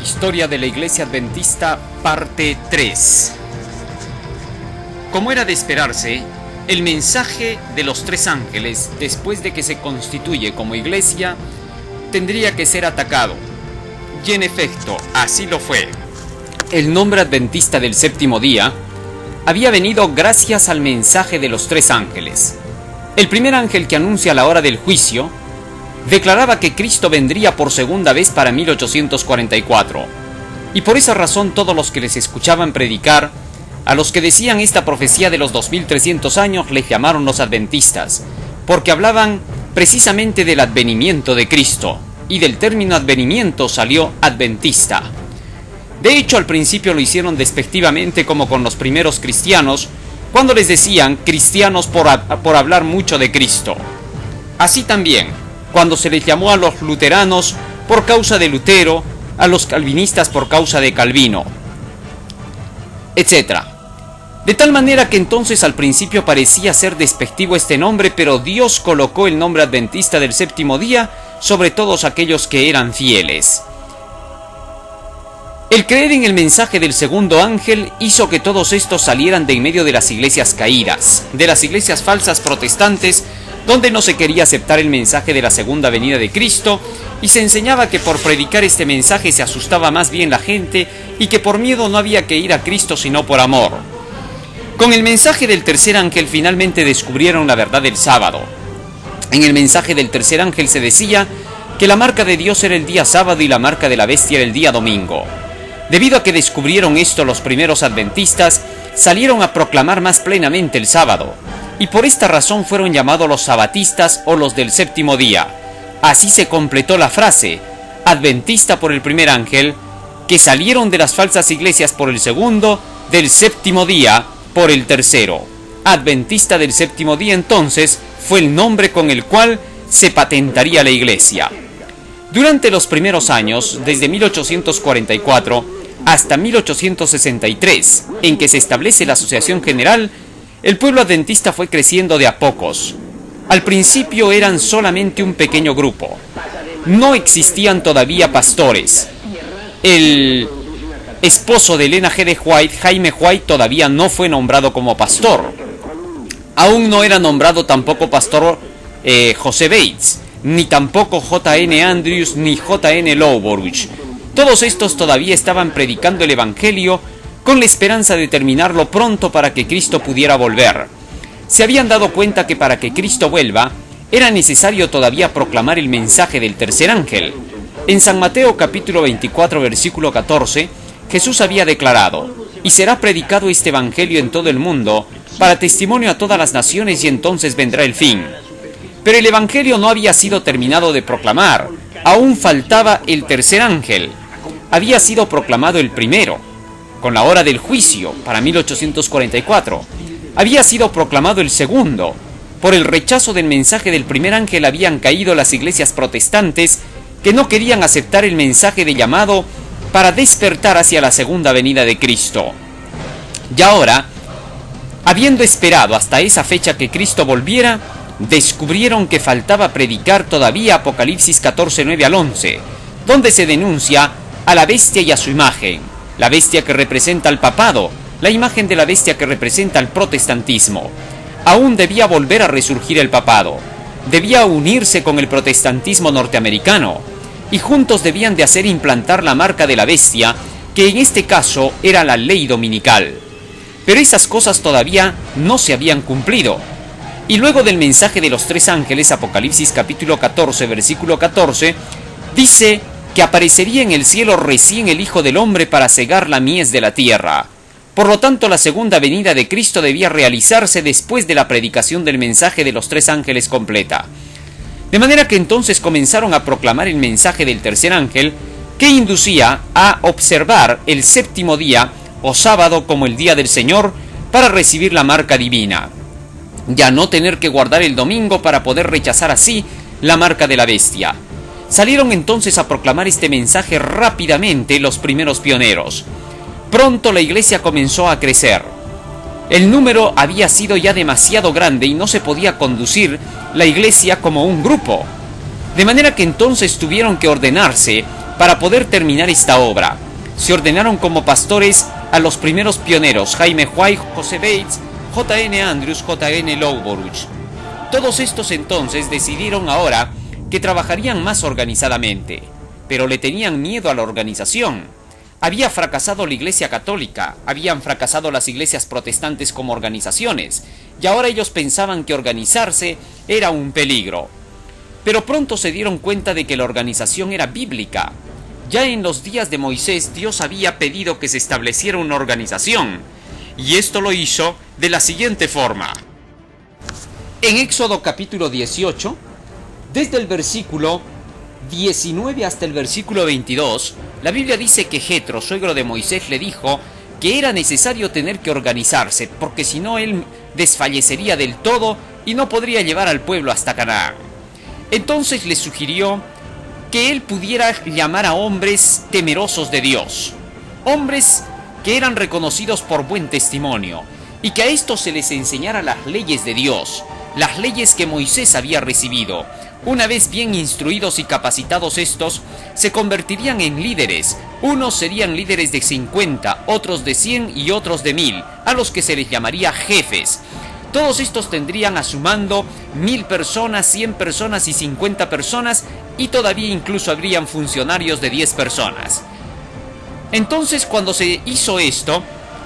Historia de la Iglesia Adventista, parte 3. Como era de esperarse, el mensaje de los tres ángeles, después de que se constituye como iglesia, tendría que ser atacado. Y en efecto, así lo fue. El nombre adventista del séptimo día había venido gracias al mensaje de los tres ángeles. El primer ángel, que anuncia la hora del juicio, declaraba que Cristo vendría por segunda vez para 1844. Y por esa razón todos los que les escuchaban predicar, a los que decían esta profecía de los 2300 años, les llamaron los adventistas, porque hablaban precisamente del advenimiento de Cristo, y del término advenimiento salió adventista. De hecho, al principio lo hicieron despectivamente, como con los primeros cristianos, cuando les decían cristianos por hablar mucho de Cristo. Así también, cuando se les llamó a los luteranos por causa de Lutero, a los calvinistas por causa de Calvino, etc. De tal manera que entonces al principio parecía ser despectivo este nombre, pero Dios colocó el nombre adventista del séptimo día sobre todos aquellos que eran fieles. El creer en el mensaje del segundo ángel hizo que todos estos salieran de en medio de las iglesias caídas, de las iglesias falsas protestantes, donde no se quería aceptar el mensaje de la segunda venida de Cristo, y se enseñaba que por predicar este mensaje se asustaba más bien la gente, y que por miedo no había que ir a Cristo sino por amor. Con el mensaje del tercer ángel finalmente descubrieron la verdad del sábado. En el mensaje del tercer ángel se decía que la marca de Dios era el día sábado y la marca de la bestia era el día domingo. Debido a que descubrieron esto, los primeros adventistas salieron a proclamar más plenamente el sábado, y por esta razón fueron llamados los sabatistas o los del séptimo día. Así se completó la frase, adventista por el primer ángel, que salieron de las falsas iglesias por el segundo, del séptimo día por el tercero. Adventista del séptimo día entonces fue el nombre con el cual se patentaría la iglesia. Durante los primeros años, desde 1844 hasta 1863, en que se establece la Asociación General, el pueblo adventista fue creciendo de a pocos. Al principio eran solamente un pequeño grupo. No existían todavía pastores. El esposo de Elena G. de White, Jaime White, todavía no fue nombrado como pastor. Aún no era nombrado tampoco pastor José Bates, ni tampoco J.N. Andrews, ni J.N. Lowborough. Todos estos todavía estaban predicando el Evangelio con la esperanza de terminarlo pronto para que Cristo pudiera volver. Se habían dado cuenta que para que Cristo vuelva, era necesario todavía proclamar el mensaje del tercer ángel. En San Mateo capítulo 24, versículo 14, Jesús había declarado: «Y será predicado este Evangelio en todo el mundo, para testimonio a todas las naciones, y entonces vendrá el fin». Pero el Evangelio no había sido terminado de proclamar, aún faltaba el tercer ángel. Había sido proclamado el primero, con la hora del juicio, para 1844. Había sido proclamado el segundo. Por el rechazo del mensaje del primer ángel habían caído las iglesias protestantes, que no querían aceptar el mensaje de llamado para despertar hacia la segunda venida de Cristo. Y ahora, habiendo esperado hasta esa fecha que Cristo volviera, descubrieron que faltaba predicar todavía Apocalipsis 14, 9 al 11, donde se denuncia a la bestia y a su imagen, la bestia que representa al papado, la imagen de la bestia que representa al protestantismo. Aún debía volver a resurgir el papado, debía unirse con el protestantismo norteamericano, y juntos debían de hacer implantar la marca de la bestia, que en este caso era la ley dominical. Pero esas cosas todavía no se habían cumplido. Y luego del mensaje de los tres ángeles, Apocalipsis capítulo 14, versículo 14, dice que aparecería en el cielo recién el Hijo del Hombre para cegar la mies de la tierra. Por lo tanto, la segunda venida de Cristo debía realizarse después de la predicación del mensaje de los tres ángeles completa. De manera que entonces comenzaron a proclamar el mensaje del tercer ángel, que inducía a observar el séptimo día o sábado como el día del Señor para recibir la marca divina, y a no tener que guardar el domingo para poder rechazar así la marca de la bestia. Salieron entonces a proclamar este mensaje rápidamente los primeros pioneros. Pronto la iglesia comenzó a crecer. El número había sido ya demasiado grande y no se podía conducir la iglesia como un grupo. De manera que entonces tuvieron que ordenarse Para poder terminar esta obra, se ordenaron como pastores a los primeros pioneros Jaime White, José Bates, J.N. Andrews, J.N. Lowborough. Todos estos entonces decidieron ahora que trabajarían más organizadamente, pero le tenían miedo a la organización. Había fracasado la Iglesia Católica, habían fracasado las iglesias protestantes como organizaciones, y ahora ellos pensaban que organizarse era un peligro. Pero pronto se dieron cuenta de que la organización era bíblica. Ya en los días de Moisés, Dios había pedido que se estableciera una organización, y esto lo hizo de la siguiente forma. En Éxodo capítulo 18, desde el versículo 19 hasta el versículo 22, la Biblia dice que Jetro, suegro de Moisés, le dijo que era necesario tener que organizarse, porque si no él desfallecería del todo y no podría llevar al pueblo hasta Canaán. Entonces le sugirió que él pudiera llamar a hombres temerosos de Dios, hombres que eran reconocidos por buen testimonio, y que a estos se les enseñara las leyes de Dios, las leyes que Moisés había recibido. Una vez bien instruidos y capacitados estos, se convertirían en líderes. Unos serían líderes de 50, otros de 100 y otros de 1000, a los que se les llamaría jefes. Todos estos tendrían a su mando 1000 personas, 100 personas y 50 personas, y todavía incluso habrían funcionarios de 10 personas. Entonces, cuando se hizo esto,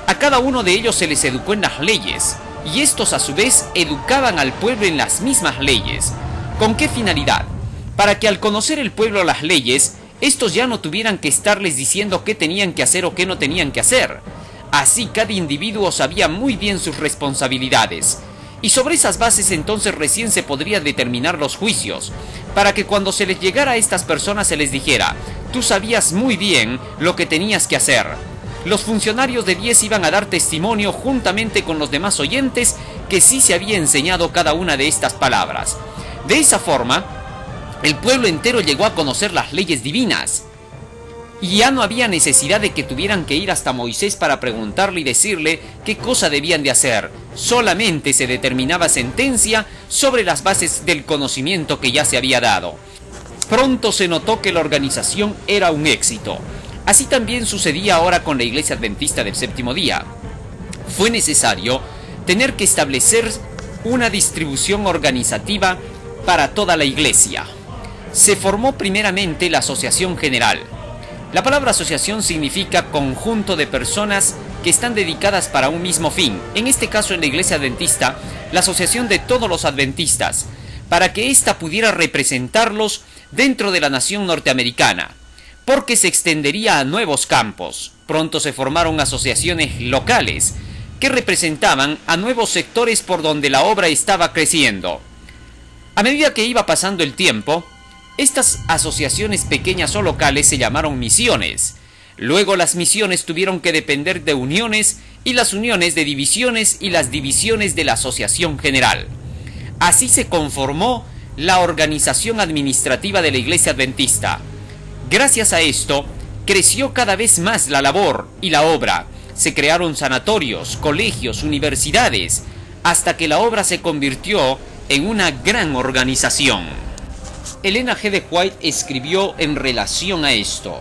a cada uno de ellos se les educó en las leyes, y estos a su vez educaban al pueblo en las mismas leyes. ¿Con qué finalidad? Para que al conocer el pueblo las leyes, estos ya no tuvieran que estarles diciendo qué tenían que hacer o qué no tenían que hacer. Así cada individuo sabía muy bien sus responsabilidades, y sobre esas bases entonces recién se podrían determinar los juicios, para que cuando se les llegara a estas personas se les dijera: tú sabías muy bien lo que tenías que hacer. Los funcionarios de 10 iban a dar testimonio juntamente con los demás oyentes que sí se había enseñado cada una de estas palabras. De esa forma, el pueblo entero llegó a conocer las leyes divinas, y ya no había necesidad de que tuvieran que ir hasta Moisés para preguntarle y decirle qué cosa debían de hacer. Solamente se determinaba sentencia sobre las bases del conocimiento que ya se había dado. Pronto se notó que la organización era un éxito. Así también sucedía ahora con la Iglesia Adventista del Séptimo Día. Fue necesario tener que establecer una distribución organizativa para toda la Iglesia. Se formó primeramente la Asociación General. La palabra asociación significa conjunto de personas que están dedicadas para un mismo fin. En este caso, en la Iglesia Adventista, la asociación de todos los adventistas, para que ésta pudiera representarlos dentro de la nación norteamericana, porque se extendería a nuevos campos. Pronto se formaron asociaciones locales que representaban a nuevos sectores por donde la obra estaba creciendo. A medida que iba pasando el tiempo, estas asociaciones pequeñas o locales se llamaron misiones. Luego las misiones tuvieron que depender de uniones, y las uniones de divisiones, y las divisiones de la asociación general. Así se conformó la organización administrativa de la Iglesia Adventista. Gracias a esto, creció cada vez más la labor y la obra. Se crearon sanatorios, colegios, universidades, hasta que la obra se convirtió en una gran organización. Elena G. de White escribió en relación a esto: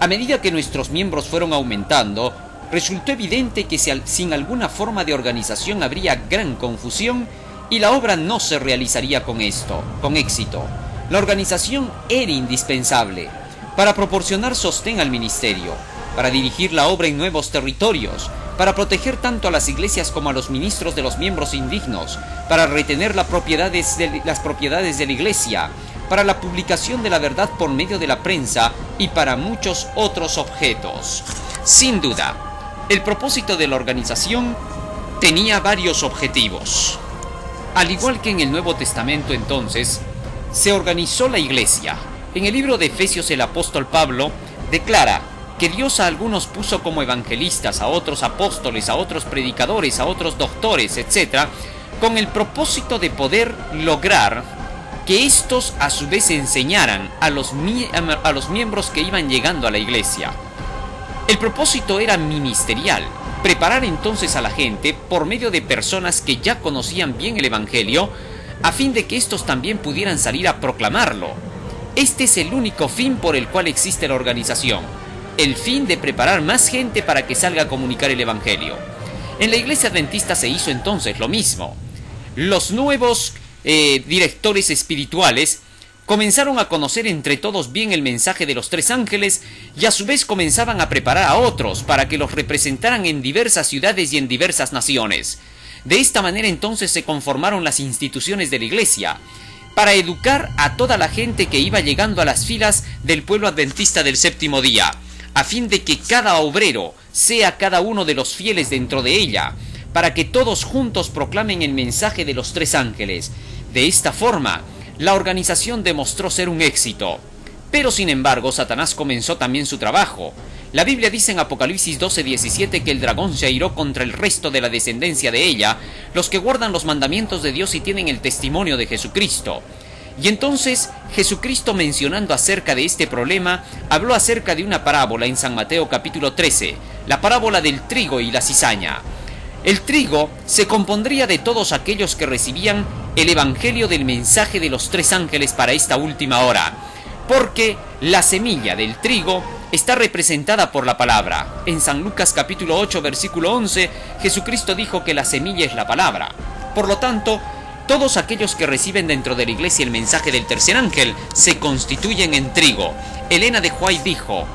a medida que nuestros miembros fueron aumentando, resultó evidente que sin alguna forma de organización habría gran confusión y la obra no se realizaría con éxito. La organización era indispensable para proporcionar sostén al ministerio, para dirigir la obra en nuevos territorios, para proteger tanto a las iglesias como a los ministros de los miembros indignos, para retener las propiedades de la iglesia, para la publicación de la verdad por medio de la prensa y para muchos otros objetos. Sin duda, el propósito de la organización tenía varios objetivos. Al igual que en el Nuevo Testamento entonces, se organizó la iglesia. En el libro de Efesios el apóstol Pablo declara que Dios a algunos puso como evangelistas, a otros apóstoles, a otros predicadores, a otros doctores, etc., con el propósito de poder lograr que estos a su vez enseñaran a los miembros que iban llegando a la iglesia. El propósito era ministerial, preparar entonces a la gente por medio de personas que ya conocían bien el evangelio, a fin de que estos también pudieran salir a proclamarlo. Este es el único fin por el cual existe la organización, el fin de preparar más gente para que salga a comunicar el Evangelio. En la iglesia adventista se hizo entonces lo mismo. Los nuevos directores espirituales comenzaron a conocer entre todos bien el mensaje de los tres ángeles y a su vez comenzaban a preparar a otros para que los representaran en diversas ciudades y en diversas naciones. De esta manera entonces se conformaron las instituciones de la iglesia para educar a toda la gente que iba llegando a las filas del pueblo adventista del séptimo día, a fin de que cada obrero sea cada uno de los fieles dentro de ella, para que todos juntos proclamen el mensaje de los tres ángeles. De esta forma, la organización demostró ser un éxito. Pero sin embargo, Satanás comenzó también su trabajo. La Biblia dice en Apocalipsis 12:17 que el dragón se airó contra el resto de la descendencia de ella, los que guardan los mandamientos de Dios y tienen el testimonio de Jesucristo. Y entonces Jesucristo, mencionando acerca de este problema, habló acerca de una parábola en San Mateo capítulo 13, la parábola del trigo y la cizaña. El trigo se compondría de todos aquellos que recibían el evangelio del mensaje de los tres ángeles para esta última hora, porque la semilla del trigo está representada por la palabra. En San Lucas capítulo 8 versículo 11, Jesucristo dijo que la semilla es la palabra. Por lo tanto, todos aquellos que reciben dentro de la iglesia el mensaje del tercer ángel se constituyen en trigo. Elena de White dijo: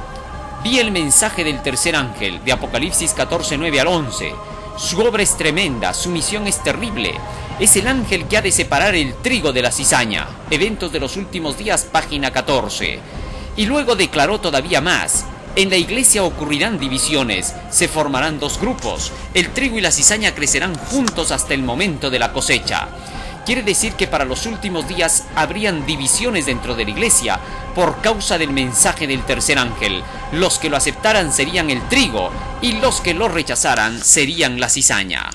vi el mensaje del tercer ángel de Apocalipsis 14, 9 al 11. Su obra es tremenda, su misión es terrible. Es el ángel que ha de separar el trigo de la cizaña. Eventos de los últimos días, página 14. Y luego declaró todavía más: en la iglesia ocurrirán divisiones, se formarán dos grupos, el trigo y la cizaña crecerán juntos hasta el momento de la cosecha. Quiere decir que para los últimos días habrían divisiones dentro de la iglesia por causa del mensaje del tercer ángel. Los que lo aceptaran serían el trigo y los que lo rechazaran serían la cizaña.